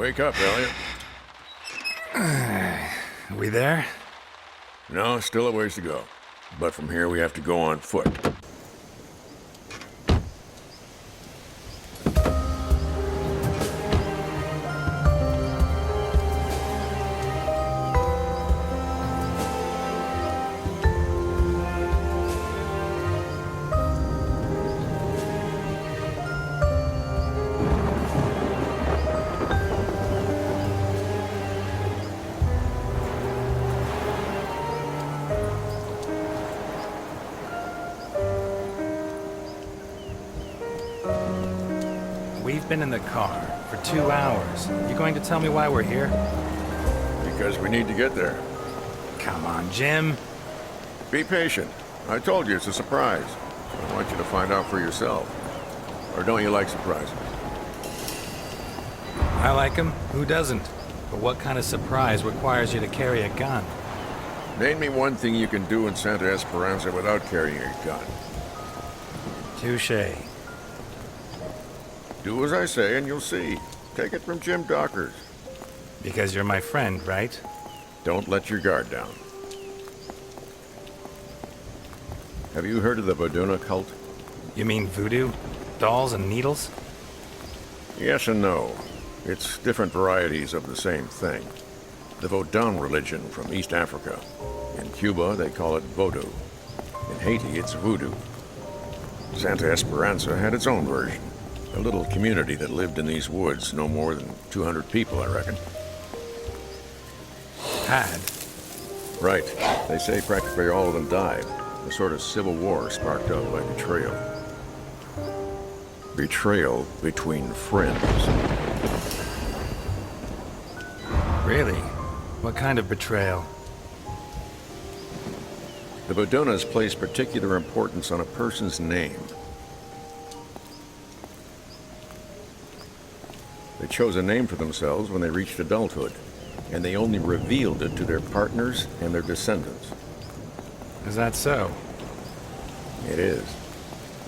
Wake up, Elliot. Are we there? No, still a ways to go. But from here, we have to go on foot. We've been in the car for 2 hours. You going to tell me why we're here? Because we need to get there. Come on, Jim. Be patient. I told you it's a surprise. I want you to find out for yourself. Or don't you like surprises? I like him. Who doesn't? But what kind of surprise requires you to carry a gun? Name me one thing you can do in Santa Esperanza without carrying a gun. Touché. Do as I say and you'll see. Take it from Jim Dockers. Because you're my friend, right? Don't let your guard down. Have you heard of the Voduna cult? You mean voodoo? Dolls and needles? Yes and no. It's different varieties of the same thing. The Vodun religion from East Africa. In Cuba, they call it Vodou. In Haiti, it's voodoo. Santa Esperanza had its own version. A little community that lived in these woods, no more than 200 people, I reckon. Had? Right. They say practically all of them died. A sort of civil war sparked up by betrayal. Betrayal between friends. Really? What kind of betrayal? The Vodunas place particular importance on a person's name. They chose a name for themselves when they reached adulthood, and they only revealed it to their partners and their descendants. Is that so? It is.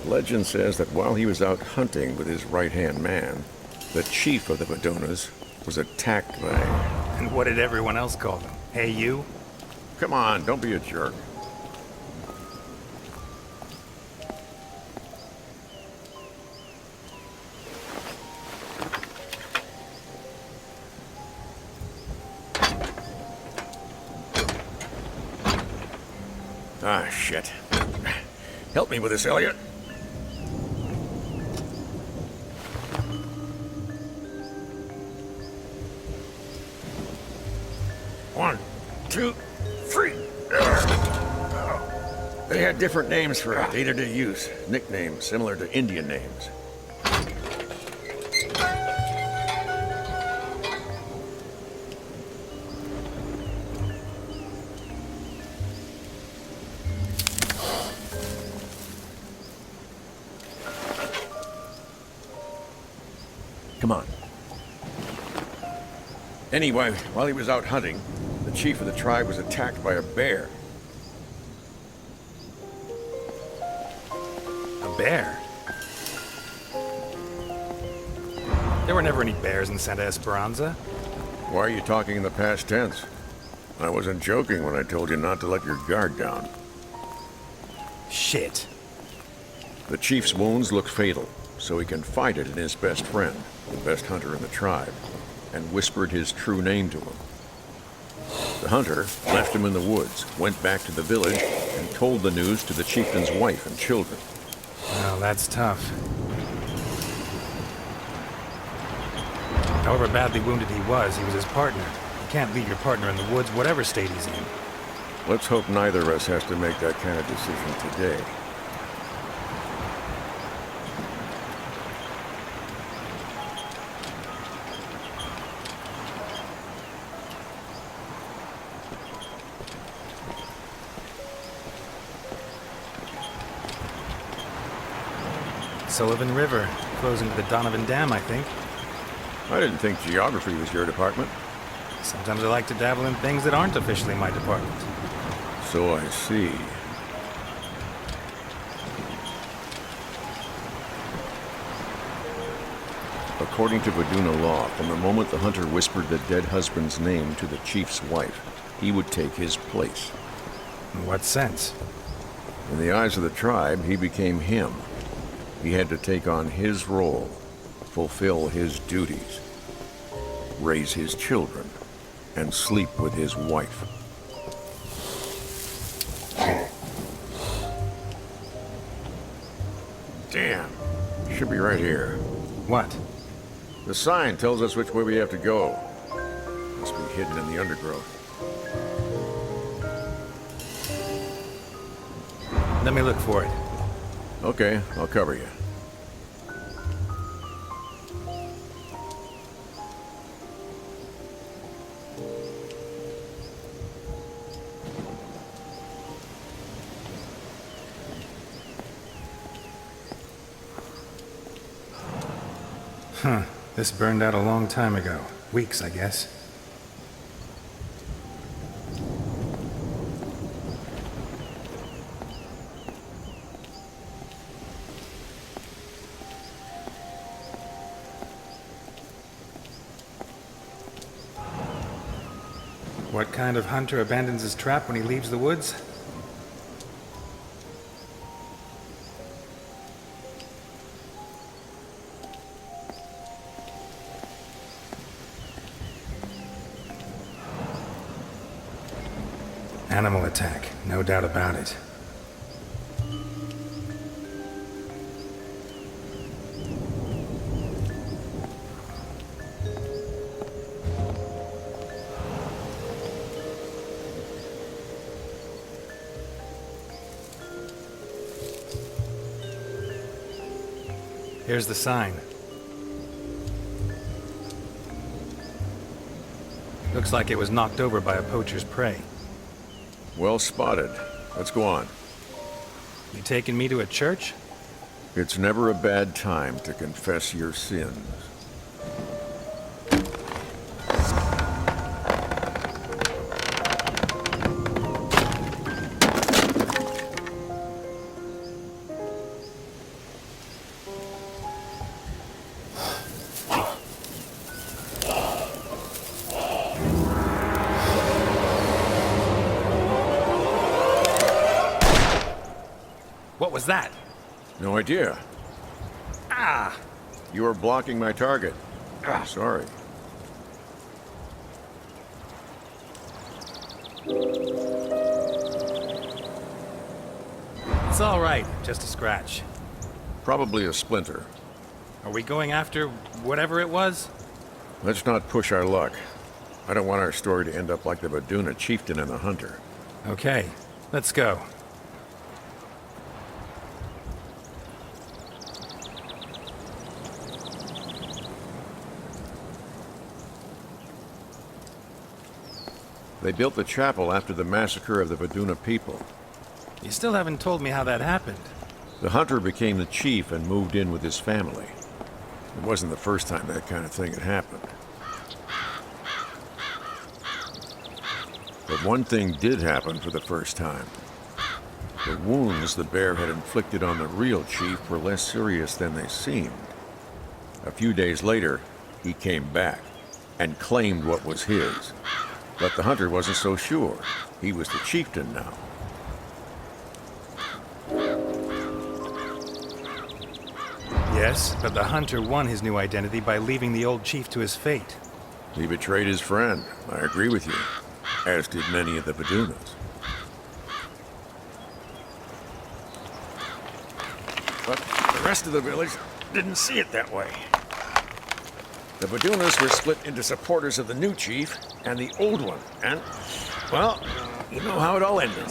Legend says that while he was out hunting with his right-hand man, the chief of the Vodunas was attacked by... And what did everyone else call them? Hey, you? Come on, don't be a jerk. Ah, shit. Help me with this, Elliot. One, two, three. They had different names for day-to-day use. Nicknames similar to Indian names. Come on. Anyway, while he was out hunting, the chief of the tribe was attacked by a bear. A bear? There were never any bears in Santa Esperanza. Why are you talking in the past tense? I wasn't joking when I told you not to let your guard down. Shit. The chief's wounds looked fatal, so he confided in his best friend, the best hunter in the tribe, and whispered his true name to him. The hunter left him in the woods, went back to the village, and told the news to the chieftain's wife and children. Well, that's tough. However badly wounded he was his partner. You can't leave your partner in the woods, whatever state he's in. Let's hope neither of us has to make that kind of decision today. Sullivan River, flows into the Donovan Dam, I think. I didn't think geography was your department. Sometimes I like to dabble in things that aren't officially my department. So I see. A According to Vaduna law, from the moment the hunter whispered the dead husband's name to the chief's wife, he would take his place. In what sense? In the eyes of the tribe, he became him. He had to take on his role, fulfill his duties, raise his children, and sleep with his wife. Damn. Should be right here. What? The sign tells us which way we have to go. Must be hidden in the undergrowth. Let me look for it. Okay, I'll cover you. Huh. This burned out a long time ago. Weeks, I guess. What kind of hunter abandons his trap when he leaves the woods? Animal attack, no doubt about it. Here's the sign. Looks like it was knocked over by a poacher's prey. Well spotted. Let's go on. You taking me to a church? It's never a bad time to confess your sins. What was that? No idea. Ah! You are blocking my target. Sorry. It's all right, just a scratch. Probably a splinter. Are we going after whatever it was? Let's not push our luck. I don't want our story to end up like the Vaduna chieftain and the hunter. Okay, let's go. They built the chapel after the massacre of the Vaduna people. You still haven't told me how that happened. The hunter became the chief and moved in with his family. It wasn't the first time that kind of thing had happened. But one thing did happen for the first time. The wounds the bear had inflicted on the real chief were less serious than they seemed. A few days later, he came back and claimed what was his. But the hunter wasn't so sure. He was the chieftain now. Yes, but the hunter won his new identity by leaving the old chief to his fate. He betrayed his friend. I agree with you. As did many of the Vadunas. But the rest of the village didn't see it that way. The Vadunas were split into supporters of the new chief and the old one. And, well, you know how it all ended.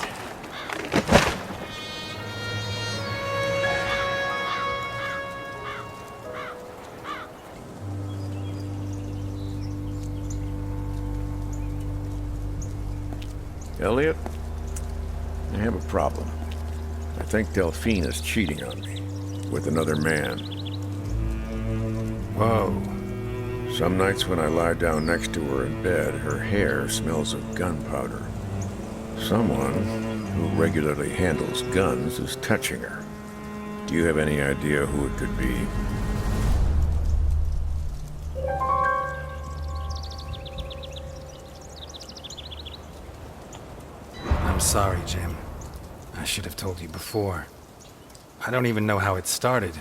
Elliot, I have a problem. I think Delphine is cheating on me with another man. Whoa. Some nights when I lie down next to her in bed, her hair smells of gunpowder. Someone who regularly handles guns is touching her. Do you have any idea who it could be? sorry, Jim. I should have told you before. I don't even know how it started.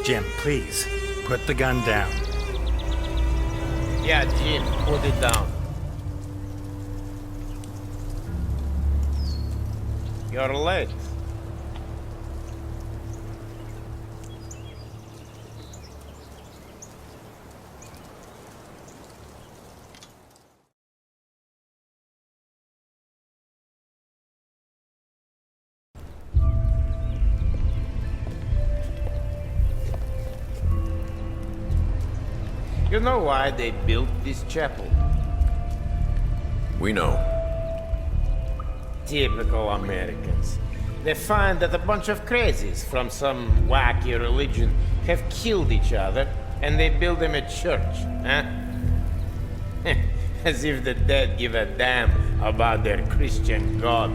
Jim, please, put the gun down. Yeah, Jim, put it down. You're late. You know why they built this chapel? We know. Typical Americans. They find that a bunch of crazies from some wacky religion have killed each other, and they build them a church, huh? As if the dead give a damn about their Christian God.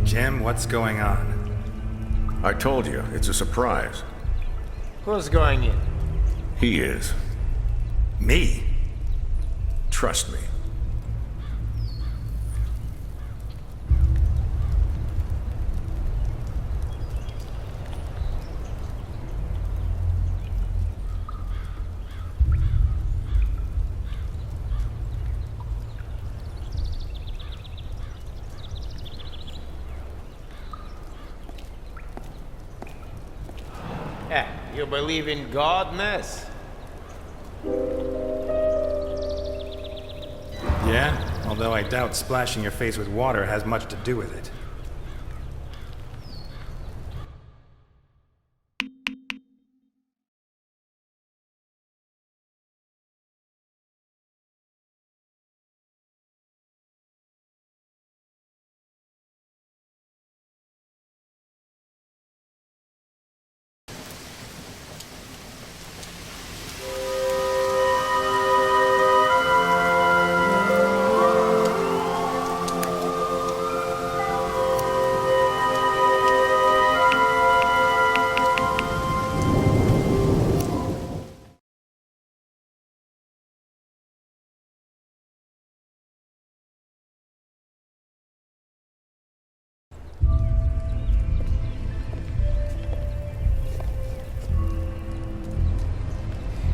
Jim, what's going on? I told you, it's a surprise. Who's going in? He is. Me? Trust me. You believe in God, Ness? Yeah, although I doubt splashing your face with water has much to do with it.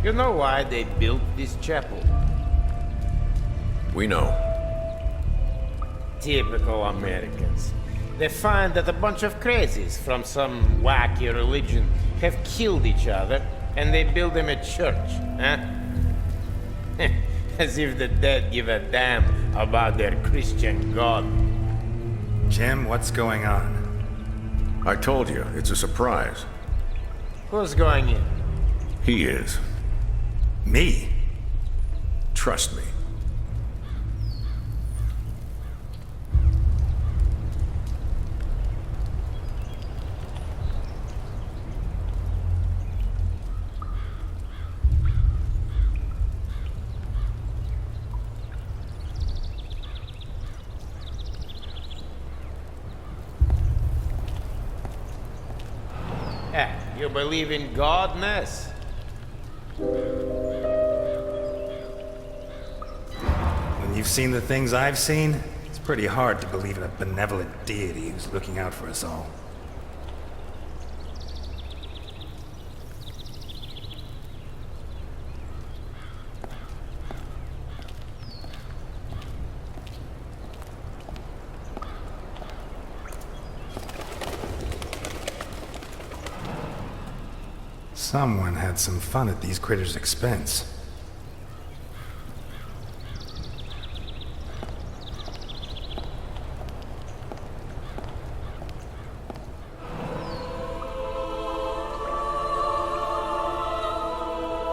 You know why they built this chapel? We know. Typical Americans. They find that a bunch of crazies from some wacky religion have killed each other, and they build them a church, huh? As if the dead give a damn about their Christian God. Jim, what's going on? I told you, it's a surprise. Who's going in? He is. Me? Trust me. You believe in God, Ness? When you've seen the things I've seen, it's pretty hard to believe in a benevolent deity who's looking out for us all. Someone had some fun at these critters' expense.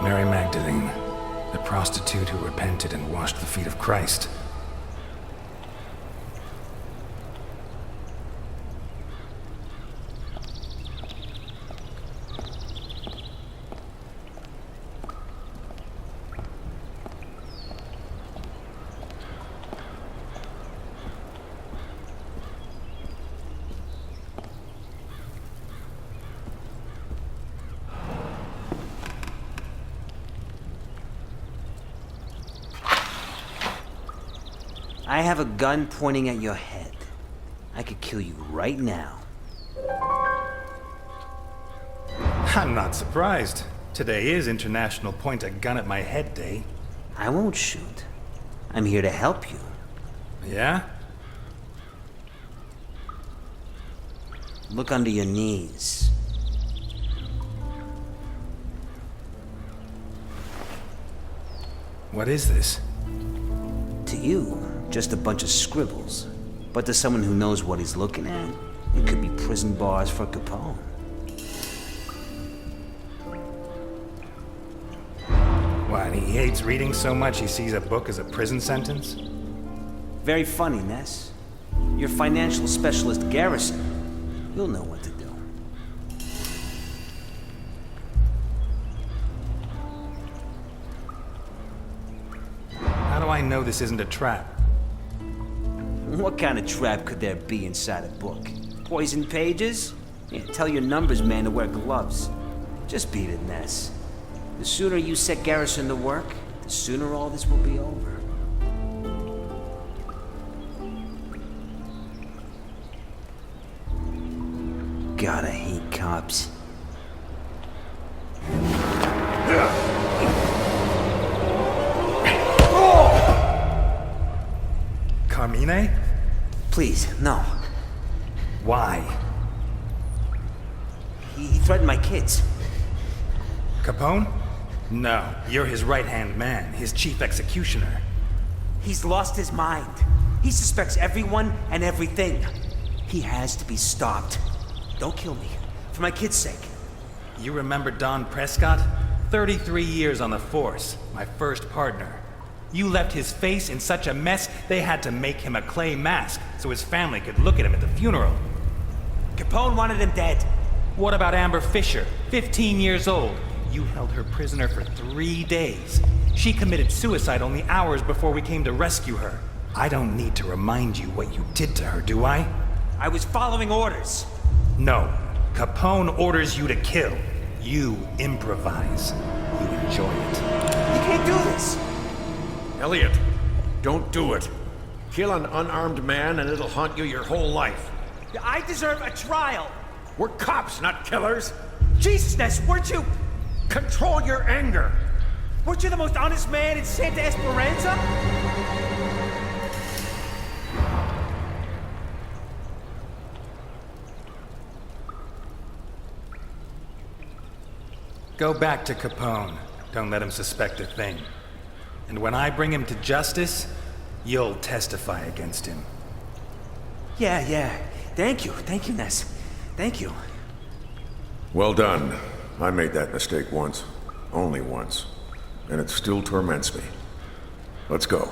Mary Magdalene, the prostitute who repented and washed the feet of Christ. I have a gun pointing at your head. I could kill you right now. I'm not surprised. Today is International Point a Gun at My Head Day. I won't shoot. I'm here to help you. Yeah? Look under your knees. What is this? To you, just a bunch of scribbles. But to someone who knows what he's looking at, it could be prison bars for Capone. What, he hates reading so much he sees a book as a prison sentence? Very funny, Ness. Your financial specialist, Garrison, he'll know what to do. How do I know this isn't a trap? What kind of trap could there be inside a book? Poison pages? Yeah, tell your numbers man to wear gloves. Just beat it, Ness. The sooner you set Garrison to work, the sooner all this will be over. God, I hate cops. Carmine? Please, no. Why? He threatened my kids. Capone? No, you're his right-hand man, his chief executioner. He's lost his mind. He suspects everyone and everything. He has to be stopped. Don't kill me. For my kids' sake. You remember Don Prescott? 33 years on the force, my first partner. You left his face in such a mess, they had to make him a clay mask so his family could look at him at the funeral. Capone wanted him dead. What about Amber Fisher, 15 years old? You held her prisoner for 3 days. She committed suicide only hours before we came to rescue her. I don't need to remind you what you did to her, do I? I was following orders. No. Capone orders you to kill. You improvise. You enjoy it. You can't do this. Elliot, don't do it. Kill an unarmed man and it'll haunt you your whole life. I deserve a trial. We're cops, not killers. Jesus, Ness, weren't you... Control your anger. Weren't you the most honest man in Santa Esperanza? Go back to Capone. Don't let him suspect a thing. And when I bring him to justice, you'll testify against him. Yeah. Thank you, Ness. Thank you. Well done. I made that mistake once. Only once. And it still torments me. Let's go.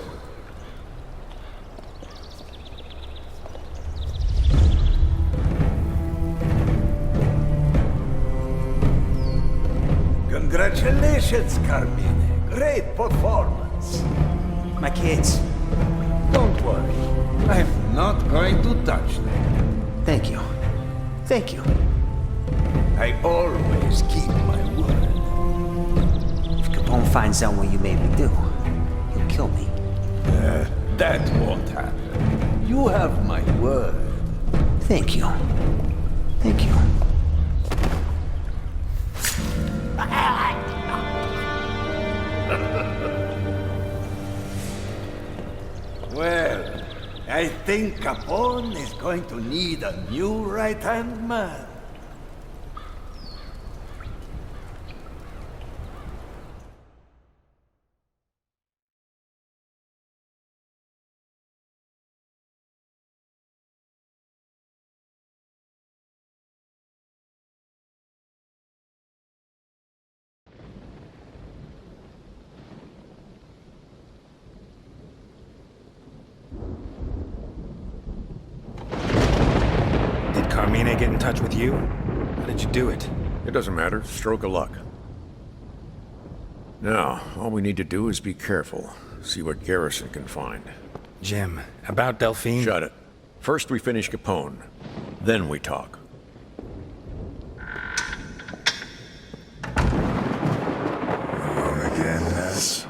Congratulations, Carmine. Great performance. My kids. Don't worry. I'm not going to touch them. Thank you. I always keep my word. If Capone finds out what you made me do, he'll kill me. That won't happen. You have my word. Thank you. Well, I think Capone is going to need a new right-hand man. Did Carmine get in touch with you? How did you do it? It doesn't matter. Stroke of luck. Now, all we need to do is be careful. See what Garrison can find. Jim, about Delphine? Shut it. First we finish Capone. Then we talk. Alone again, Ness?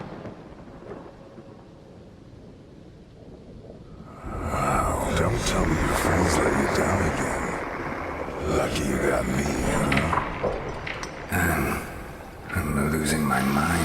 Me, huh? I'm losing my mind.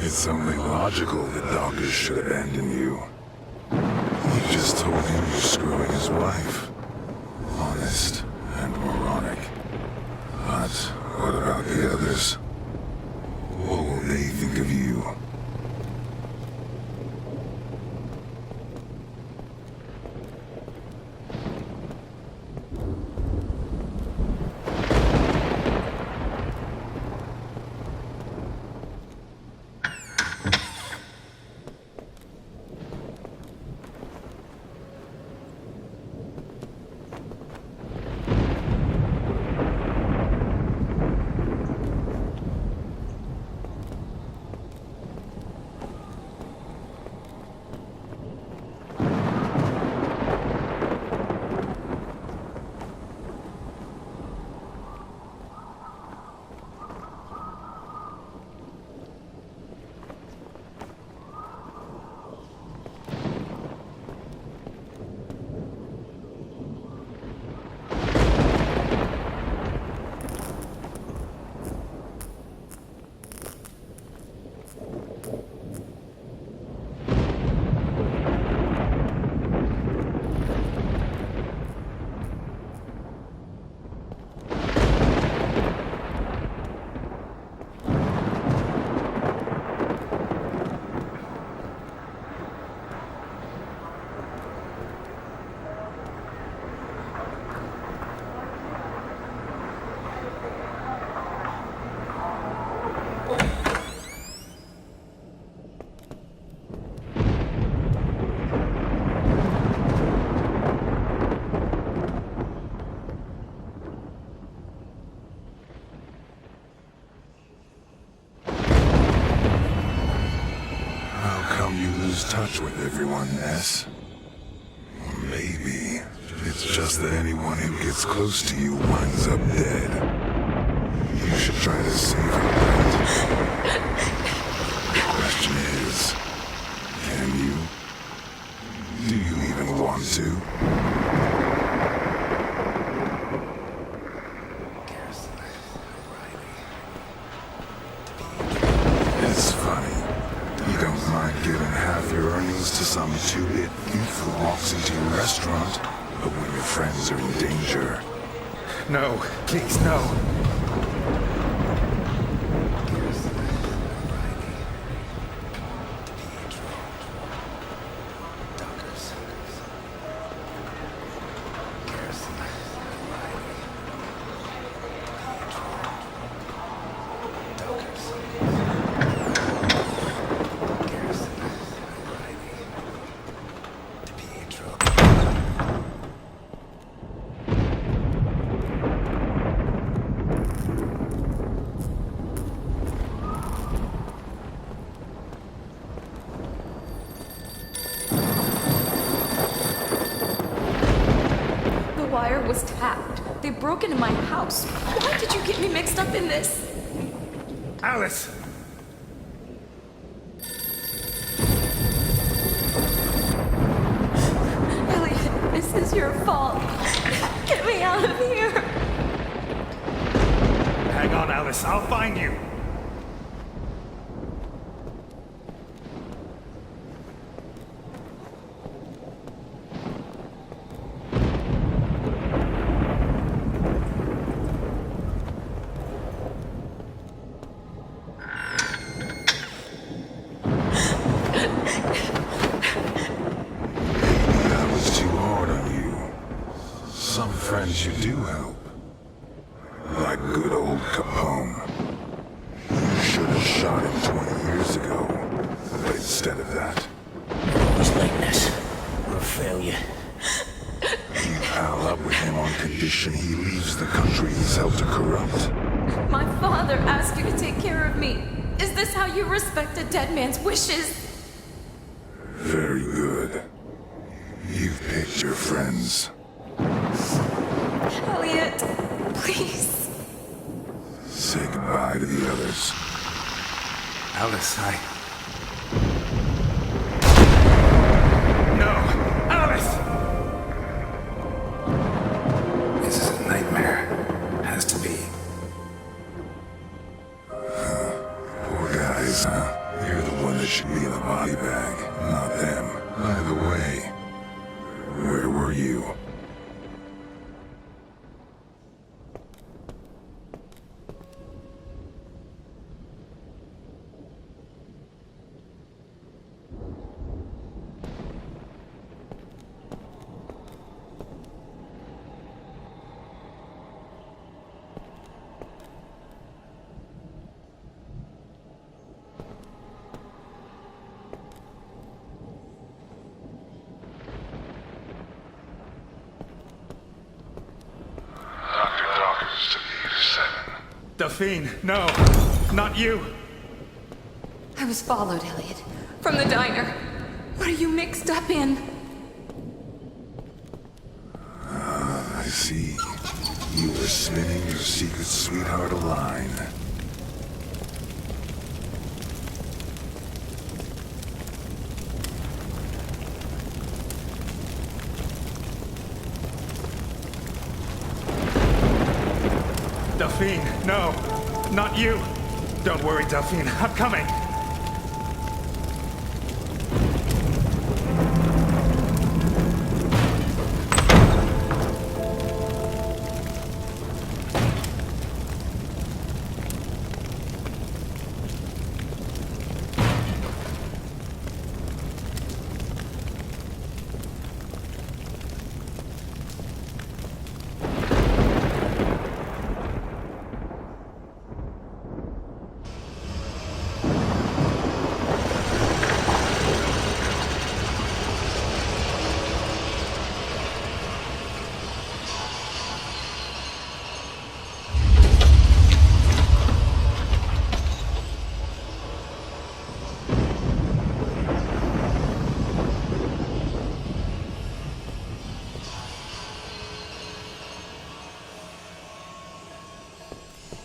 It's only logical that Dawkins should abandon you. You just told him you're screwing his wife. Honest and moronic. But what about the others? What will they think of you? Touch with everyone, Ness. Maybe it's just that anyone who gets close to you winds up dead. You should try to save her, right? The question is, can you? Do you even want to? It's funny. You don't mind giving half your earnings to some two-bit thief who walks into your restaurant, but when your friends are in danger... No, please, no. Was tapped. They broke into my house. Why did you get me mixed up in this? Alice! Elliot, this is your fault. Get me out of here. Hang on, Alice. I'll find you. Friends you do help. Like good old Capone. father ask you to take care of me? Is this how you respect a dead man's wishes? Very good. You've picked your friends. Elliot, please. Say goodbye to the others. Alice, No! Alice! This is a nightmare. Has to be. Poor guys, huh? You're the one that should be in the body bag, not them. By the way, where were you? Delphine, no! Not you! I was followed, Elliot. From the diner. What are you mixed up in? I see. You were spinning your secret sweetheart a line. Delphine, no! Not you! Don't worry, Delphine, I'm coming!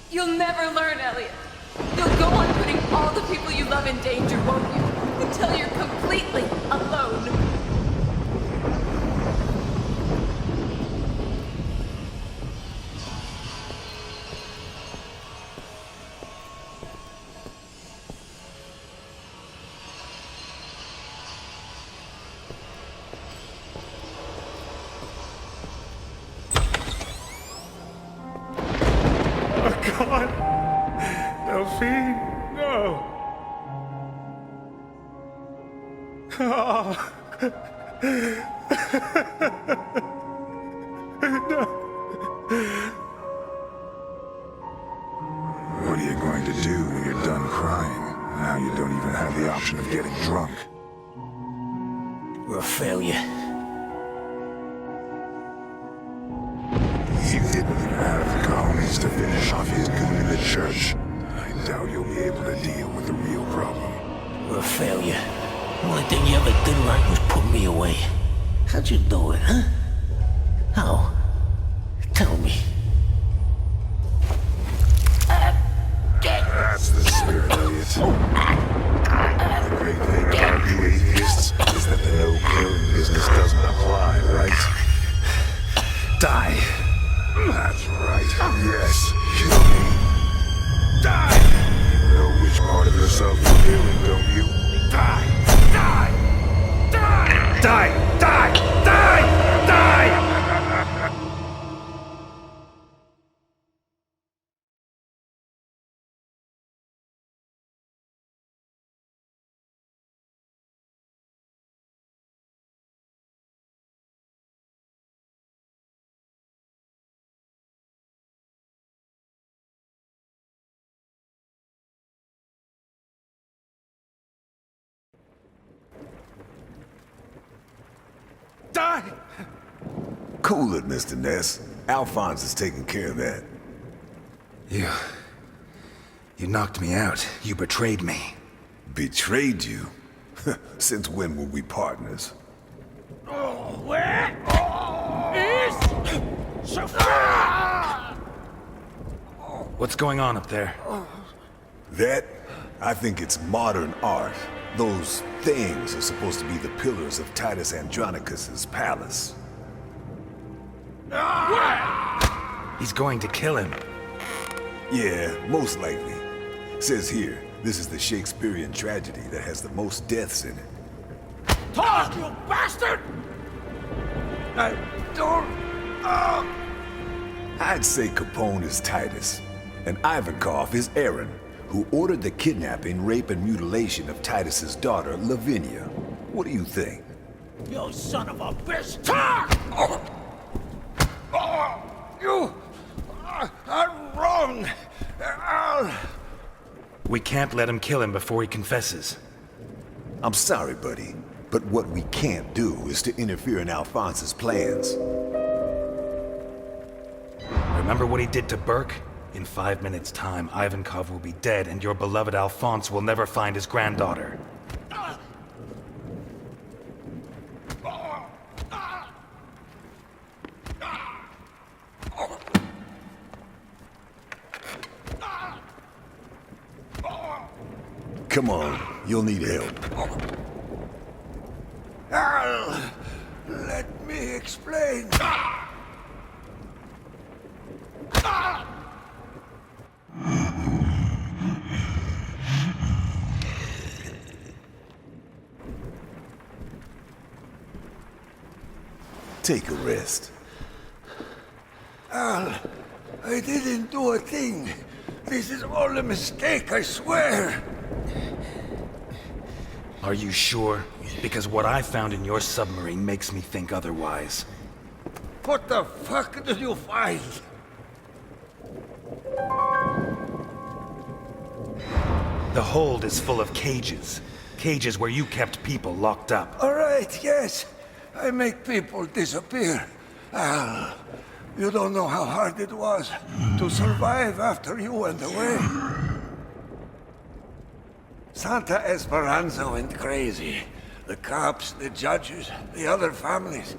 You'll never learn, Elliot. You'll go on putting all the people you love in danger, won't you? Until you're completely alone. God! Delphine, no! Oh. No. What are you going to do when you're done crying? Now you don't even have the option of getting drunk. We're a failure. You didn't even have the cojones to finish off his goon in the church. I doubt you'll be able to deal with the real problem. We're a failure. The only thing you ever did right was put me away. How'd you do it, huh? How? Tell me. That's the spirit, Elliot. The great thing about you atheists is that the no-killing business doesn't apply, right? Die! That's right. Yes, kill me. Die! You know which part of yourself you're killing, don't you? Die! Die! Die! Die! Die! Die! Die! Die! Cool it, Mr. Ness. Alphonse is taking care of that. You knocked me out. You betrayed me. Betrayed you? Since when were we partners? What's going on up there? That? I think it's modern art. Those things are supposed to be the pillars of Titus Andronicus's palace. He's going to kill him. Yeah, most likely. Says here, this is the Shakespearean tragedy that has the most deaths in it. Talk, you bastard! I don't... I'd say Capone is Titus, and Ivankov is Aaron, who ordered the kidnapping, rape, and mutilation of Titus's daughter, Lavinia. What do you think? You son of a bitch! Talk! You are wrong! We can't let him kill him before he confesses. I'm sorry, buddy, but what we can't do is to interfere in Alphonse's plans. Remember what he did to Burke? In 5 minutes' time, Ivankov will be dead, and your beloved Alphonse will never find his granddaughter. Come on, you'll need help. Al, let me explain. Take a rest. Al, I didn't do a thing. This is all a mistake, I swear. Are you sure? Because what I found in your submarine makes me think otherwise. What the fuck did you find? The hold is full of cages. Cages where you kept people locked up. All right, yes. I make people disappear. Al, you don't know how hard it was to survive after you went away. Santa Esperanza went crazy. The cops, the judges, the other families,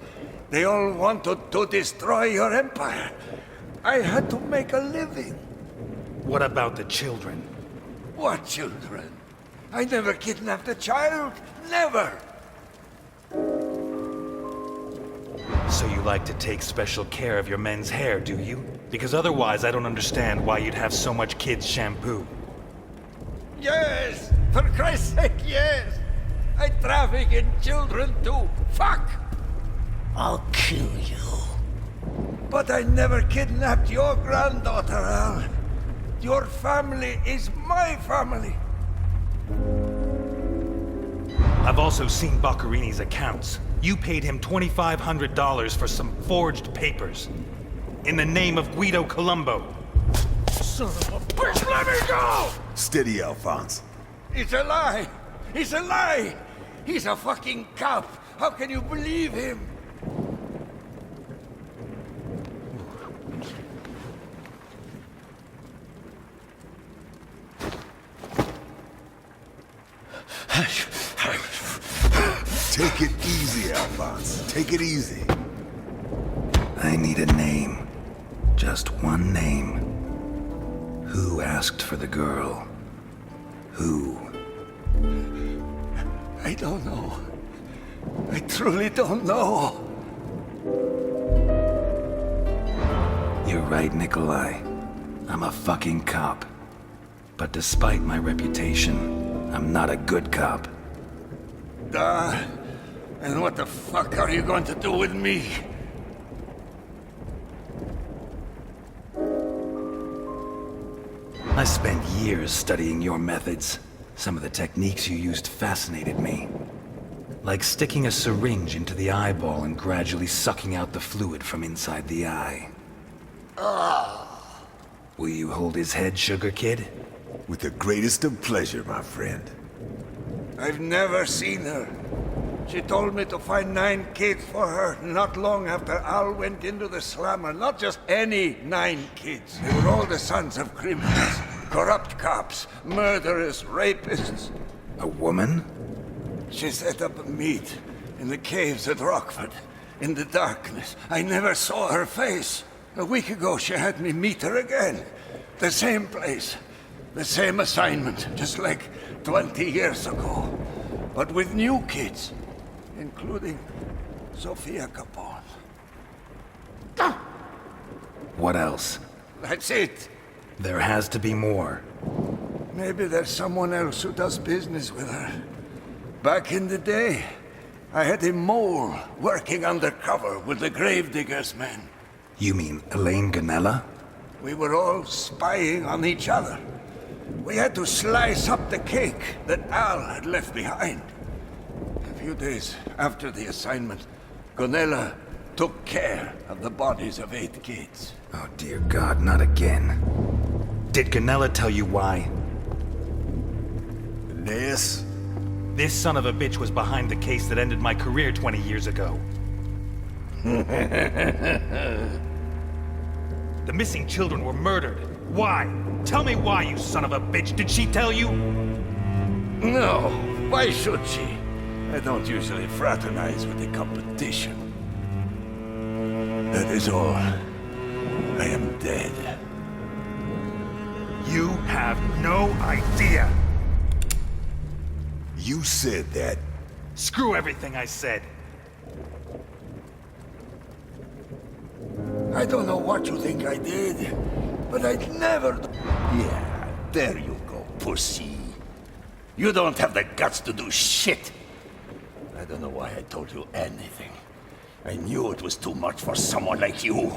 they all wanted to destroy your empire. I had to make a living. What about the children? What children? I never kidnapped a child. Never! So you like to take special care of your men's hair, do you? Because otherwise I don't understand why you'd have so much kids' shampoo. Yes! For Christ's sake, yes! I traffic in children too. Fuck! I'll kill you. But I never kidnapped your granddaughter, Al. Your family is my family. I've also seen Boccarini's accounts. You paid him $2,500 for some forged papers. In the name of Guido Colombo. Son of a bitch, let me go! Steady, Alphonse. It's a lie! It's a lie! He's a fucking cop! How can you believe him? Take it easy, Alphonse. Take it easy. I need a name. Just one name. Who asked for the girl? Who? I don't know. I truly don't know. You're right, Nikolai. I'm a fucking cop. But despite my reputation, I'm not a good cop. And what the fuck are you going to do with me? I spent years studying your methods. Some of the techniques you used fascinated me. Like sticking a syringe into the eyeball and gradually sucking out the fluid from inside the eye. Will you hold his head, Sugar Kid? With the greatest of pleasure, my friend. I've never seen her. She told me to find 9 kids for her not long after Al went into the slammer. Not just any 9 kids. They were all the sons of criminals. Corrupt cops, murderers, rapists. A woman? She set up a meet in the caves at Rockford. In the darkness. I never saw her face. A week ago, she had me meet her again. The same place. The same assignment, just like 20 years ago. But with new kids, including Sophia Capone. What else? That's it. There has to be more. Maybe there's someone else who does business with her. Back in the day, I had a mole working undercover with the Gravediggers men. You mean Elaine Ganella? We were all spying on each other. We had to slice up the cake that Al had left behind. A few days after the assignment, Gonella took care of the bodies of 8 kids. Oh dear God, not again. Did Ganella tell you why? This son of a bitch was behind the case that ended my career 20 years ago. The missing children were murdered. Why? Tell me why, you son of a bitch. Did she tell you? No, why should she? I don't usually fraternize with the competition. That is all. I am dead. You have no idea. You said that. Screw everything I said. I don't know what you think I did, but I'd never... Yeah, there you go, pussy. You don't have the guts to do shit. I don't know why I told you anything. I knew it was too much for someone like you.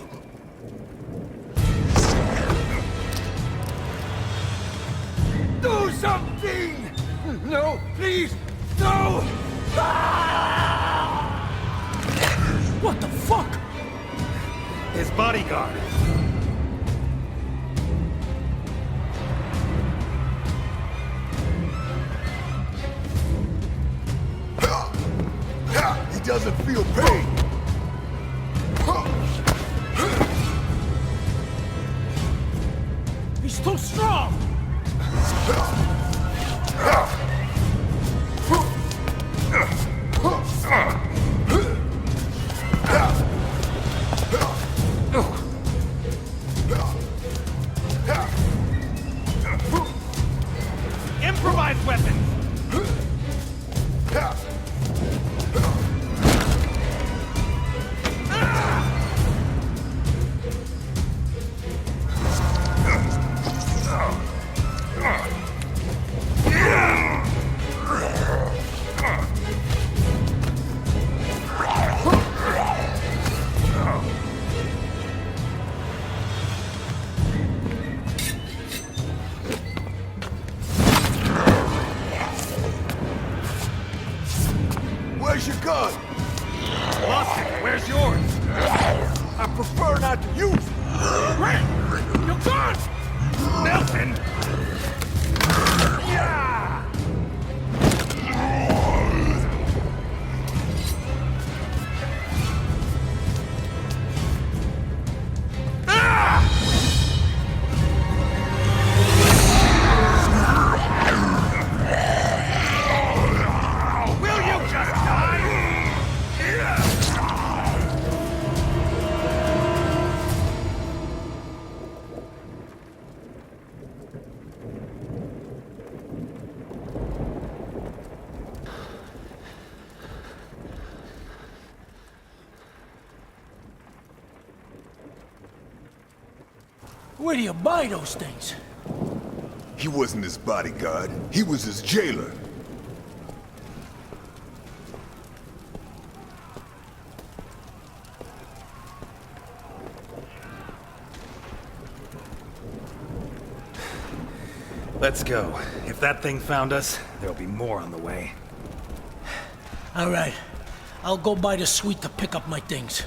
Do something! No, please, no! What the fuck? His bodyguard. He doesn't feel pain. He's too strong! Improvised weapons! Where's your gun? Lost it. Where's yours? I prefer not to use it. Rick! Your gun! Nelson! Yeah! Will you just die? Where do you buy those things? He wasn't his bodyguard. He was his jailer. Let's go. If that thing found us, there'll be more on the way. All right. I'll go by the suite to pick up my things.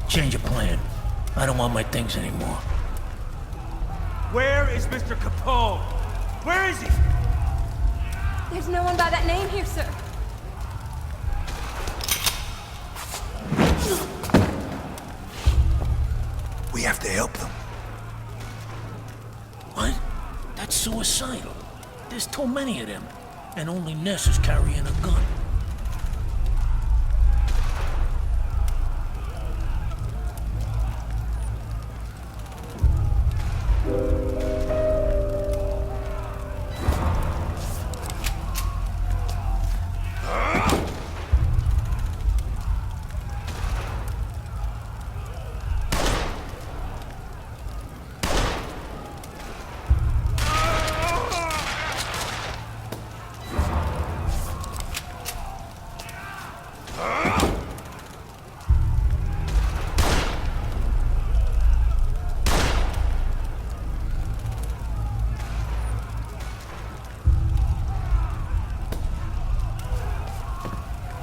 Change of plan. I don't want my things anymore. Where is Mr. Capone? Where is he? There's no one by that name here, sir. We have to help them. What? That's suicidal. There's too many of them. And only Ness is carrying a gun.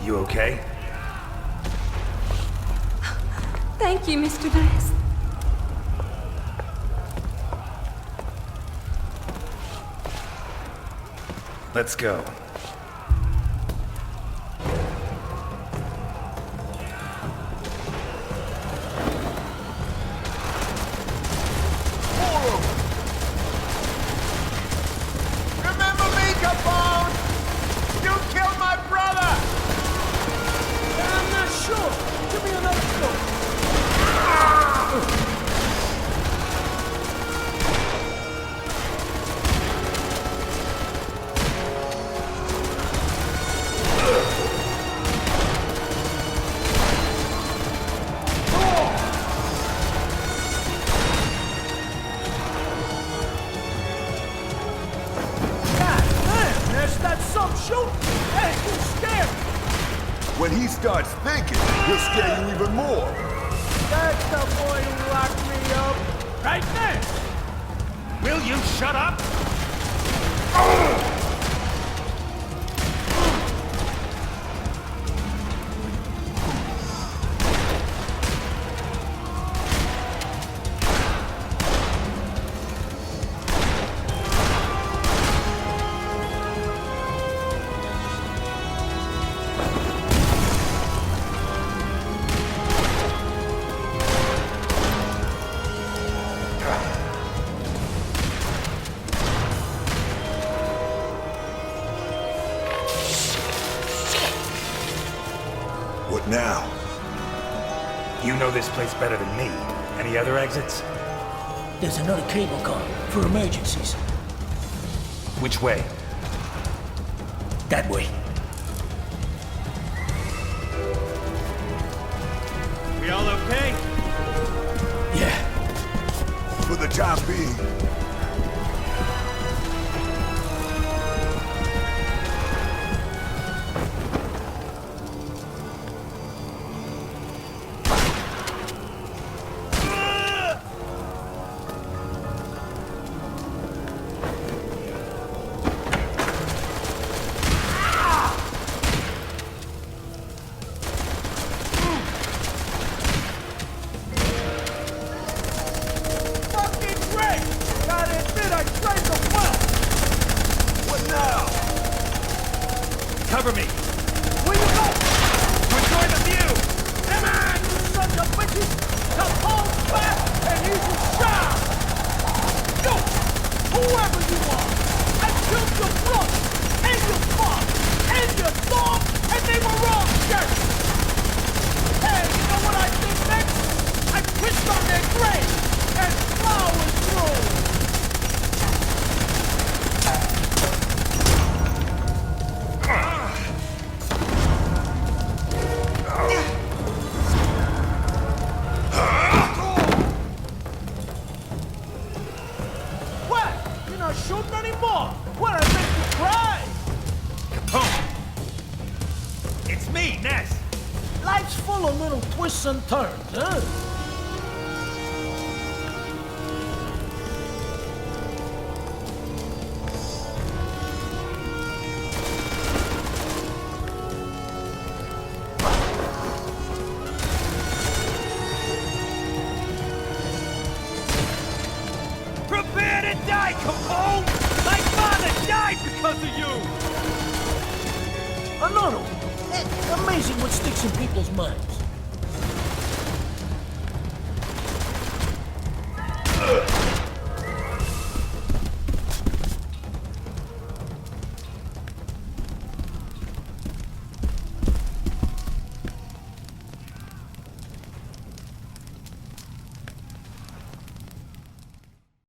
You okay? Thank you, Mr. Ness. Let's go. Remember me, Capone? You killed my brother! I'm not sure. Give me another scope. God damn, Ness, that's some shooting. Hey, you scared me. When he starts thinking, he'll scare you even more. That's the boy who locked me up. Right there. Will you shut up? What now? You know this place better than me. Any other exits? There's another cable car for emergencies. Which way? That way. We all okay? Yeah. For the time being. Fucking great! Gotta admit, I tried them well. What now? Cover me! Where you go? Enjoy the view! Come on, you sons of bitches! Capone's back, and he's a shot! Go! Whoever you are! I killed your brother, and your father, and your dog, and they were all shirts! Hey, you know what I think next? I pissed on their grave, and flowers grew! What? You're not shooting anymore? What, I make you cry? Capone! It's me, Ness! Life's full of little twists and turns, huh? Prepare to die, Capone! My father! amazing what sticks in people's minds.